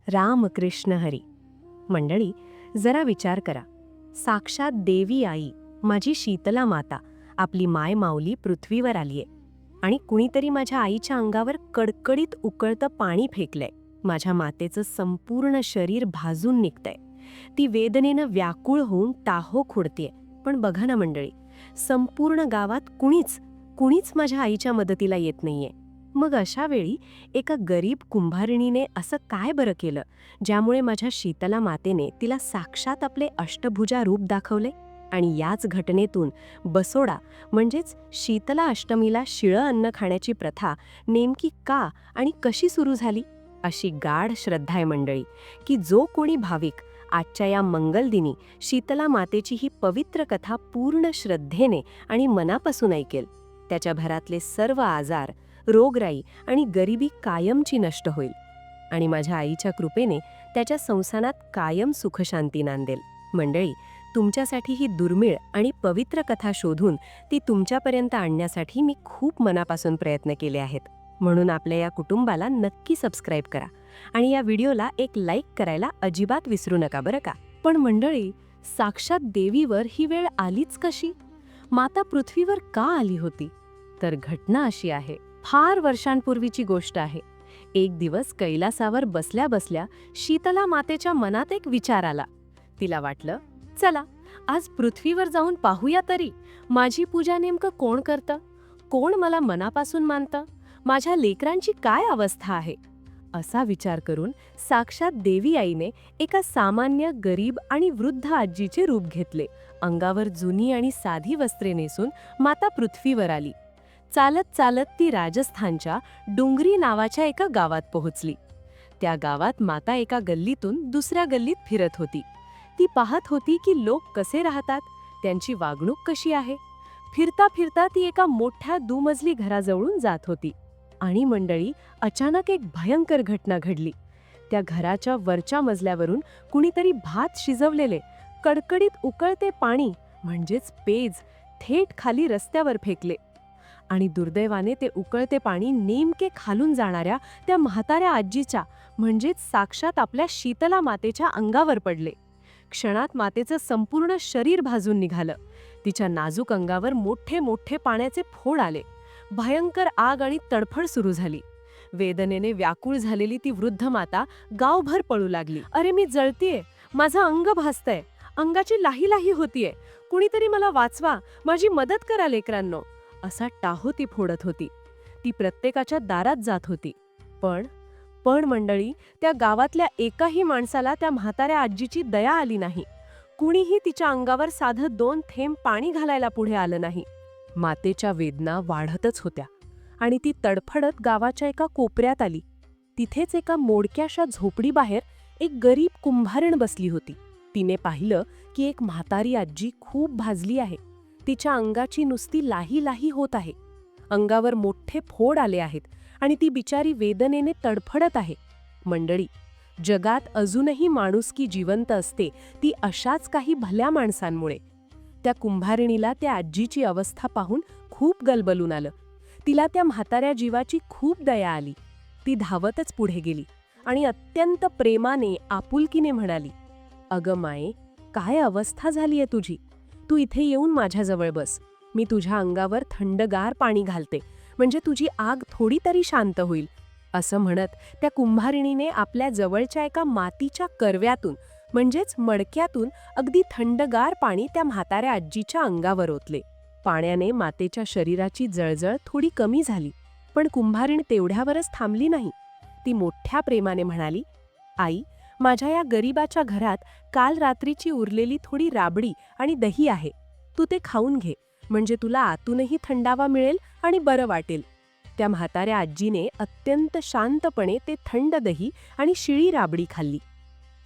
रामकृष्ण हरी. मंडळी, जरा विचार करा. साक्षात देवी आई, माझी शीतला माता, आपली माय माऊली पृथ्वीवर आलीये आणि कुणीतरी माझ्या आईच्या अंगावर कडकडीत उकळतं पाणी फेकलंय. माझ्या मातेचं संपूर्ण शरीर भाजून निघतंय. ती वेदनेनं व्याकुळ होऊन टाहो खुडतीये. पण बघा ना मंडळी, संपूर्ण गावात कुणीच माझ्या आईच्या मदतीला येत नाहीये. मग अशा वेळी एका गरीब कुंभारिणीने असं काय बरं केलं, ज्यामुळे माझ्या शीतला मातेने तिला साक्षात आपले अष्टभुजा रूप दाखवले? आणि याच घटनेतून बसोडा म्हणजेच शीतला अष्टमीला शिळं अन्न खाण्याची प्रथा नेमकी का आणि कशी सुरू झाली, अशी गाढ श्रद्धा आहे मंडळी, की जो कोणी भाविक आजच्या या मंगलदिनी शीतला मातेची ही पवित्र कथा पूर्ण श्रद्धेने आणि मनापासून ऐकेल, त्याच्या घरातले सर्व आजार, रोगराई आणि गरिबी कायमची नष्ट होईल आणि माझ्या आईच्या कृपेने त्याच्या संसारात कायम सुखशांती नांदेल. मंडळी, तुमच्यासाठी ही दुर्मिळ आणि पवित्र कथा शोधून ती तुमच्यापर्यंत आणण्यासाठी मी खूप मनापासून प्रयत्न केले आहेत. म्हणून आपल्या या कुटुंबाला नक्की सबस्क्राईब करा आणि या व्हिडिओला एक लाईक करायला अजिबात विसरू नका बरं का. पण मंडळी, साक्षात देवीवर ही वेळ आलीच कशी? माता पृथ्वीवर का आली होती? तर घटना अशी आहे. फार वर्षांपूर्वीची गोष्ट आहे. एक दिवस कैलासावर बसल्या बसल्या शीतला मातेच्या मनात एक विचार आला. तिला वाटलं, चला आज पृथ्वीवर जाऊन पाहूया तरी माझी पूजा नेमकं कोण करतं, कोण मला मनापासून मानतं, माझ्या लेकरांची काय अवस्था आहे. असा विचार करून साक्षात देवी आईने एका सामान्य गरीब आणि वृद्ध आजीचे रूप घेतले. अंगावर जुनी आणि साधी वस्त्रे नेसून माता पृथ्वीवर आली. चालत चालत ती राजस्थानच्या डुंगरी नावाच्या एका गावात पोहोचली. त्या गावात माता एका गल्लीतून दुसऱ्या गल्लीत फिरत होती. ती पाहत होती की लोक कसे राहतात, त्यांची वागणूक कशी आहे. फिरता फिरता ती एका मोठ्या दुमजली घराजवळून जात होती आणि मंडळी, अचानक एक भयंकर घटना घडली. त्या घराच्या वरच्या मजल्यावरून कुणीतरी भात शिजवलेले कडकडीत उकळते पाणी म्हणजेच पेज थेट खाली रस्त्यावर फेकले आणि दुर्दैवाने ते उकळते पाणी नेमके खालून जाणाऱ्या त्या म्हाताऱ्या आजीच्या म्हणजेच साक्षात आपल्या शीतला मातेच्या अंगावर पडले. क्षणात मातेचं संपूर्ण शरीर भाजून निघालं. तिच्या नाजूक अंगावर मोठे मोठे पाण्याचे फोड आले. भयंकर आग आणि तडफड सुरू झाली. वेदनेने व्याकुळ झालेली ती वृद्ध माता गावभर पळू लागली. अरे, मी जळतीये, माझं अंग भासतंय, अंगाची लाही लाही होतीये, कुणीतरी मला वाचवा, माझी मदत करा लेकरांनो, असा टाहो ती फोडत होती. ती प्रत्येकाच्या दारात जात होती. पण मंडळी, त्या गावातल्या एकाही माणसाला त्या म्हाताऱ्या आजीची दया आली नाही. कुणीही तिच्या अंगावर साधं 2 थेंब पाणी घालायला पुढे आलं नाही. मातेच्या वेदना वाढतच होत्या आणि ती तडफडत गावाच्या एका कोपऱ्यात आली. तिथेच एका मोडक्याशा झोपडीबाहेर एक गरीब कुंभारीण बसली होती. तिने पाहिलं की एक म्हातारी आजी खूप भाजली आहे. तिच्या अंगाची नुसती लाही लाही होत आहे. अंगावर मोठे फोड आले आहेत आणि ती बिचारी वेदनेने तडफडत आहे. मंडळी, जगात अजूनही माणुसकी जिवंत असते ती अशाच काही भल्या माणसांमुळे. त्या कुंभारिणीला त्या आजीची अवस्था पाहून खूप गलबलून आलं. तिला त्या म्हाताऱ्या जीवाची खूप दया आली. ती धावतच पुढे गेली आणि अत्यंत प्रेमाने आपुलकीने म्हणाली, अगं माये, काय अवस्था झालीये तुझी? तू इथे येऊन माझ्याजवळ बस. मी तुझ्या अंगावर थंडगार पाणी घालते, म्हणजे तुझी आग थोडी तरी शांत होईल. असं म्हणत त्या कुंभारिणीने आपल्या जवळच्या एका मातीच्या करव्यातून म्हणजेच मडक्यातून अगदी थंडगार पाणी त्या म्हाताऱ्या आजीच्या अंगावर ओतले. पाण्याने मातेच्या शरीराची जळजळ थोडी कमी झाली. पण कुंभारीण तेवढ्यावरच थांबली नाही. ती मोठ्या प्रेमाने म्हणाली, आई, माझ्या या गरीबाच्या घरात काल रात्रीची उरलेली थोडी राबडी आणि दही आहे. तू ते खाऊन घे, म्हणजे तुला आतूनही थंडावा मिळेल आणि बरं वाटेल. त्या म्हाताऱ्या आजीने अत्यंत शांतपणे ते थंड दही आणि शिळी राबडी खाल्ली.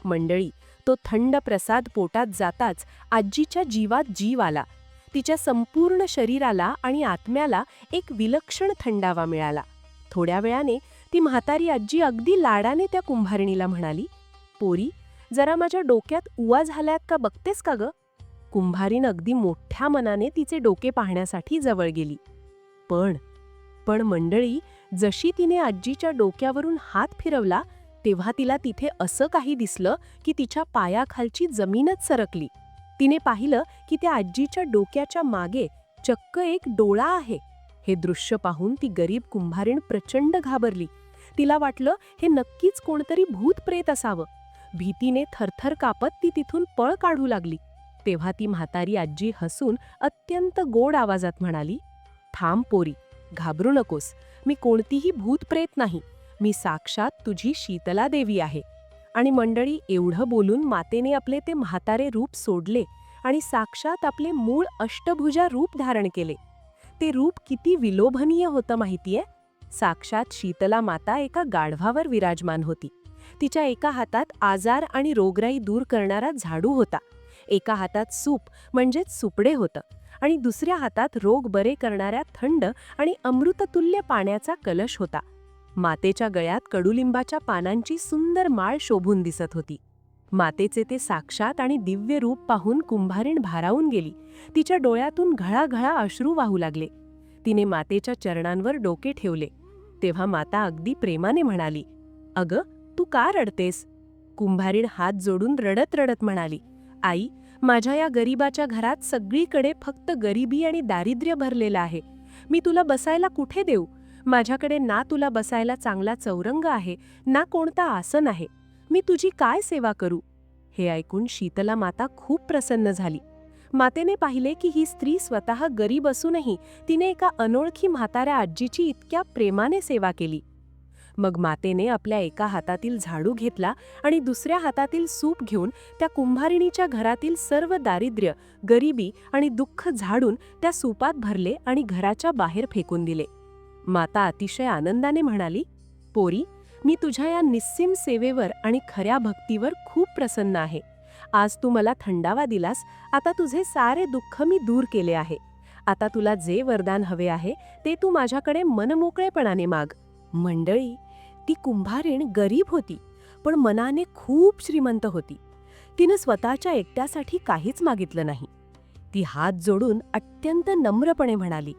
मंडळी, तो थंड प्रसाद पोटात जाताच आजीच्या जीवात जीव आला. तिच्या संपूर्ण शरीराला आणि आत्म्याला एक विलक्षण थंडावा मिळाला. थोड्या वेळाने ती म्हातारी आजी अगदी लाडाने त्या कुंभारिणीला म्हणाली, पोरी, जरा माझ्या डोक्यात उवा झाल्यात का बघतेस का ग? कुंभारीण अगदी मोठ्या मनाने तिचे डोके पाहण्यासाठी जवळ गेली. पण मंडळी, जशी तिने आजीच्या डोक्यावरून हात फिरवला तेव्हा तिला तिथे असं काही दिसलं की तिच्या पायाखालची जमीनच सरकली. तिने पाहिलं की त्या आजीच्या डोक्याच्या मागे चक्क एक डोळा आहे. हे दृश्य पाहून ती गरीब कुंभारीण प्रचंड घाबरली. तिला वाटलं हे नक्कीच कोणतरी भूतप्रेत असावं. भीतीने थरथर कापत ती तिथून पळ काढू लागली. तेव्हा ती म्हातारी आजी हसून अत्यंत गोड आवाजात म्हणाली, "थांब पोरी, घाबरू नकोस. मी कोणतीही भूतप्रेत नाही. मी साक्षात तुझी शीतला देवी आहे." आणि मंडळी, एवढं बोलून मातेने आपले ते म्हातारे रूप सोडले आणि साक्षात आपले मूळ अष्टभुजा रूप धारण केले. ते रूप किती विलोभनीय होतं माहितीये? साक्षात शीतला माता एका गाढवावर विराजमान होती. तिच्या एका हातात आजार आणि रोगराई दूर करणारा झाडू होता, एका हातात सूप म्हणजेच सुपडे होतं आणि दुसऱ्या हातात रोग बरे करणाऱ्या थंड आणि अमृततुल्य पाण्याचा कलश होता. मातेच्या गळ्यात कडुलिंबाच्या पानांची सुंदर माळ शोभून दिसत होती. मातेचे ते साक्षात आणि दिव्य रूप पाहून कुंभारीण भारावून गेली. तिच्या डोळ्यातून घळाघळा अश्रू वाहू लागले. तिने मातेच्या चरणांवर डोके ठेवले. तेव्हा माता अगदी प्रेमाने म्हणाली, "अगं, तू का रडतेस?" कुंभारीण हात जोडून रडत रडत म्हणाली, "आई, माझ्या या गरिबाच्या घरात सगळीकडे फक्त गरिबी आणि दारिद्र्य भरलेलं आहे. मी तुला बसायला कुठे देऊ? माझ्याकडे ना तुला बसायला चांगला चौरंग आहे, ना कोणता आसन आहे. मी तुझी काय सेवा करू?" हे ऐकून शीतला माता खूप प्रसन्न झाली. मातेने पाहिले की ही स्त्री स्वतः गरीब असूनही तिने एका अनोळखी म्हाताऱ्या आजीची इतक्या प्रेमाने सेवा केली. मग मातेने आपल्या एका हातातील झाडू घेतला आणि दुसऱ्या हातातील सूप घेऊन त्या कुंभारिणीच्या घरातील सर्व दारिद्र्य, गरिबी आणि दुःख झाडून त्या सूपात भरले आणि घराच्या बाहेर फेकून दिले. माता अतिशय आनंदाने म्हणाली, "पोरी, मी तुझ्या या निस्सीम सेवेवर आणि खऱ्या भक्तीवर खूप प्रसन्न आहे. आज तू मला थंडावा दिलास. आता तुझे सारे दुःख मी दूर केले आहे. आता तुला जे वरदान हवे आहे ते तू माझ्याकडे मनमोकळेपणाने माग." मंडळी, ती कुंभारीण गरीब होती, पण मनाने खूप श्रीमंत होती. तिने स्वतःच्या एकट्यासाठी काहीच मागितलं नाही. ती हात जोडून अत्यंत नम्रपणे म्हणाली,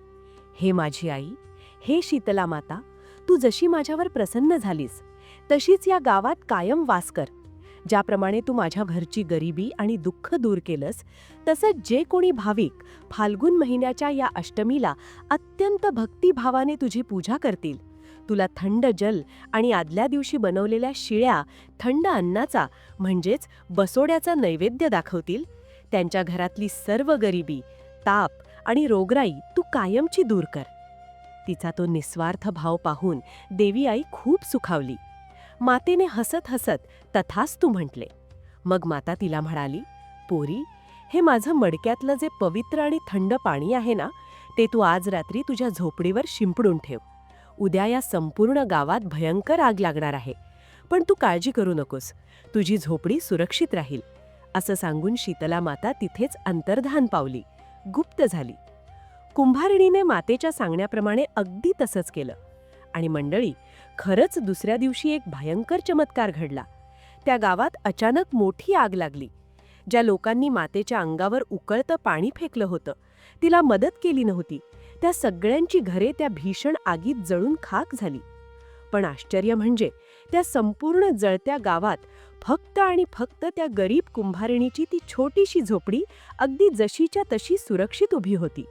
"हे माझी आई, हे शीतला माता, तू जशी माझ्यावर प्रसन्न झालीस तशीच या गावात कायम वास कर. ज्याप्रमाणे तू माझ्या घरची गरिबी आणि दुःख दूर केलंस, तसंच जे कोणी भाविक फाल्गुन महिन्याच्या या अष्टमीला अत्यंत भक्तिभावाने तुझी पूजा करतील, तुला थंड जल आणि आदल्या दिवशी बनवलेल्या शिळ्या थंड अन्नाचा म्हणजेच बसोड्याचा नैवेद्य दाखवतील, त्यांच्या घरातली सर्व गरिबी, ताप आणि रोगराई तू कायमची दूर कर." तिचा तो निस्वार्थ भाव पाहून देवी आई खूप सुखावली. मातेने हसत हसत तथास्तु म्हटले. मग माता तिला म्हणाली, "पोरी, हे माझं मडक्यातलं जे पवित्र आणि थंड पाणी आहे ना, ते तू आज रात्री तुझ्या झोपडीवर शिंपडून ठेव. उद्या या संपूर्ण गावात भयंकर आग लागणार आहे, पण तू काळजी करू नकोस. तुझी झोपडी सुरक्षित राहील." असं सांगून शीतला माता तिथेच अंतर्धान पावली, गुप्त झाली. कुंभारिणीने मातेच्या सांगण्याप्रमाणे अगदी तसंच केलं. आणि मंडळी, खरंच दुसऱ्या दिवशी एक भयंकर चमत्कार घडला. त्या गावात अचानक मोठी आग लागली. ज्या लोकांनी मातेच्या अंगावर उकळतं पाणी फेकलं होतं, तिला मदत केली नव्हती, त्या सगळ्यांची घरे त्या भीषण आगीत जळून खाक झाली. पण आश्चर्य म्हणजे त्या संपूर्ण जळत्या गावात फक्त आणि फक्त त्या गरीब कुंभारिणीची ती छोटीशी झोपडी अगदी जशीच्या तशी सुरक्षित उभी होती.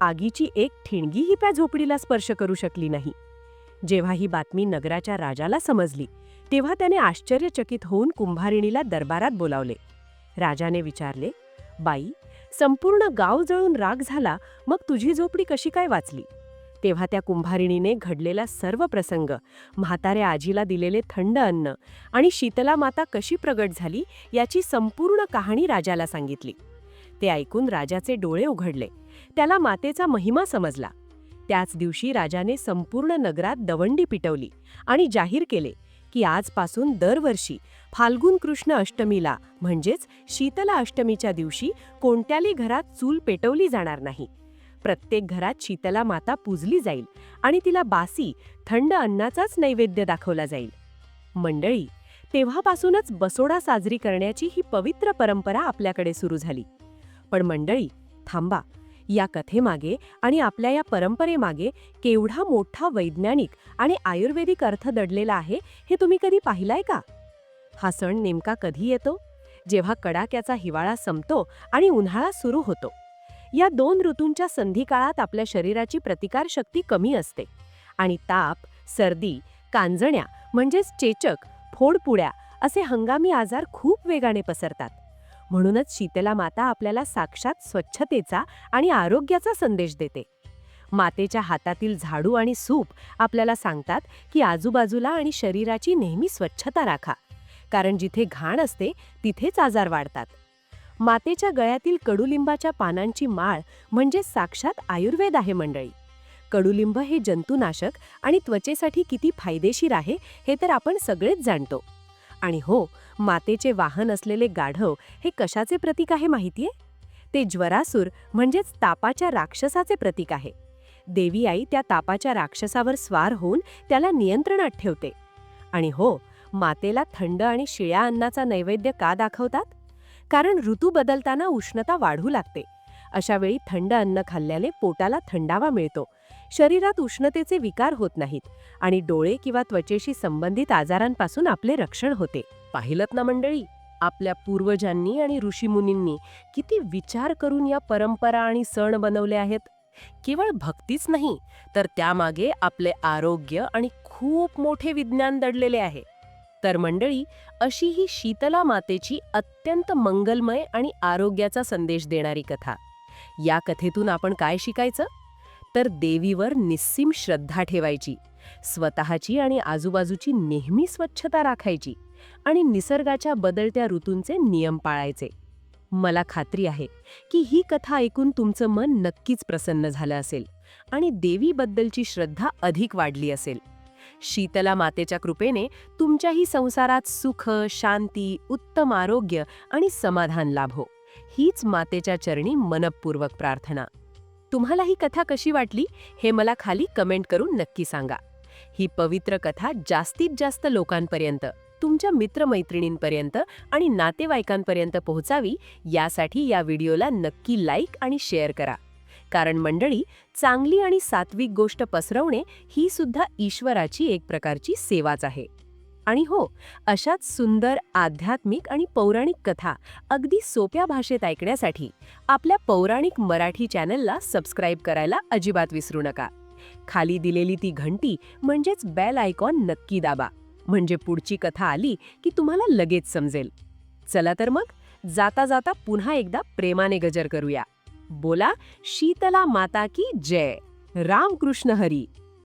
आगीची एक ठिणगीही त्या झोपडीला स्पर्श करू शकली नाही. जेव्हा ही बातमी नगराच्या राजाला समजली, तेव्हा त्याने आश्चर्यचकित होऊन कुंभारिणीला दरबारात बोलावले. राजाने विचारले, "बाई, संपूर्ण गाव जळून राख झाला, मग तुझी झोपडी कशी काय वाचली?" तेव्हा त्या कुंभारिणीने घडलेला सर्व प्रसंग, म्हाताऱ्या आजीला दिलेले थंड अन्न आणि शीतला माता कशी प्रगट झाली याची संपूर्ण कहाणी राजाला सांगितली. ते ऐकून राजाचे डोळे उघडले. त्याला मातेचा महिमा समजला. त्याच दिवशी राजाने संपूर्ण नगरात दवंडी पिटवली आणि जाहीर केले की आजपासून दरवर्षी फाल्गुन कृष्ण अष्टमीला म्हणजेच शीतला अष्टमीच्या दिवशी कोणत्याही घरात चूल पेटवली जाणार नाही. प्रत्येक घरात शीतला माता पूजली जाईल आणि तिला बासी थंड अन्नाचाच नैवेद्य दाखवला जाईल. मंडळी, तेव्हापासूनच बसोडा साजरी करण्याची ही पवित्र परंपरा आपल्याकडे सुरू झाली. पण मंडळी, थांबा, या कथेमागे आणि आपल्या या परंपरेमागे केवढा मोठा वैज्ञानिक आणि आयुर्वेदिक अर्थ दडलेला आहे हे तुम्ही कधी पाहिलाय का? हा सण नेमका कधी येतो? जेव्हा कडाक्याचा हिवाळा संपतो आणि उन्हाळा सुरू होतो. या 2 ऋतूंच्या संधिकाळात आपल्या शरीराची प्रतिकारशक्ती कमी असते आणि ताप, सर्दी, कांजण्या म्हणजेच चेचक, फोडपुड्या असे हंगामी आजार खूप वेगाने पसरतात. म्हणूनच शीतला माता आपल्याला साक्षात स्वच्छतेचा आणि आरोग्याचा संदेश देते. मातेच्या हातातील झाडू आणि सूप आपल्याला सांगतात की आजूबाजूला आणि शरीराची नेहमी स्वच्छता राखा, कारण जिथे घाण असते तिथेच आजार वाढतात. मातेच्या गळ्यातील कडुलिंबाच्या पानांची माळ म्हणजे साक्षात आयुर्वेद आहे मंडळी. कडुलिंब हे जंतुनाशक आणि त्वचेसाठी किती फायदेशीर आहे हे तर आपण सगळेच जाणतो. आणि हो, मातेचे वाहन असलेले गाढव हे कशाचे प्रतीक आहे माहितीये? ते ज्वरासूर म्हणजेच तापाच्या राक्षसाचे प्रतीक आहे. देवी आई त्या तापाच्या राक्षसावर स्वार होऊन त्याला नियंत्रणात ठेवते. आणि हो, मातेला थंड आणि शिळ्या अन्नाचा नैवेद्य का दाखवतात? कारण ऋतू बदलताना उष्णता वाढू लागते. अशा वेळी थंड अन्न खाल्ल्याने पोटाला थंडावा मिळतो, शरीरात उष्णतेचे विकार होत नाहीत आणि डोळे किंवा त्वचेशी संबंधित आजारांपासून आपले रक्षण होते. पाहिलत ना मंडळी, आपल्या पूर्वजांनी आणि ऋषीमुनींनी किती विचार करून या परंपरा आणि सण बनवले आहेत. केवळ भक्तीच नाही, तर त्यामागे आपले आरोग्य आणि खूप मोठे विज्ञान दडलेले आहे. तर मंडळी, अशी ही शीतला मातेची अत्यंत मंगलमय आणि आरोग्याचा संदेश देणारी कथा. या कथेतून आपण काय शिकायचं? तर देवीवर निस्सीम श्रद्धा ठेवायची, स्वतःची आणि आजूबाजूची नेहमी स्वच्छता राखायची आणि निसर्गाच्या बदलत्या ऋतूंचे नियम पाळायचे. मला खात्री आहे की ही कथा ऐकून तुमचं मन नक्कीच प्रसन्न झालं असेल आणि देवीबद्दलची श्रद्धा अधिक वाढली असेल. शीतला मातेच्या कृपेने तुमच्याही संसारात सुख, शांती, उत्तम आरोग्य आणि समाधान लाभो, हीच मातेच्या चरणी मनपूर्वक प्रार्थना. तुम्हाला ही कथा कशी वाटली हे मला खाली कमेंट करून नक्की सांगा. ही पवित्र कथा जास्तीत जास्त लोकांपर्यंत, तुमच्या मित्रमैत्रिणींपर्यंत आणि नातेवाईकांपर्यंत पोहोचावी यासाठी या व्हिडिओला नक्की लाईक आणि शेअर करा. कारण मंडळी, चांगली आणि सात्विक गोष्ट पसरवणे ही सुद्धा ईश्वराची एक प्रकारची सेवाच आहे. आणि हो, अशाच सुंदर आध्यात्मिक आणि पौराणिक कथा अगदी सोप्या भाषेत ऐकण्यासाठी आपल्या पौराणिक मराठी चॅनलला सबस्क्राईब करायला अजिबात विसरू नका. खाली दिलेली ती घंटी म्हणजेच बेल आयकॉन नक्की दाबा, म्हणजे पुढची कथा आली की तुम्हाला लगेच समजेल. चला तर मग, जाता जाता पुन्हा एकदा प्रेमाने गजर करूया. बोला शीतला माता की जय. राम कृष्ण हरी.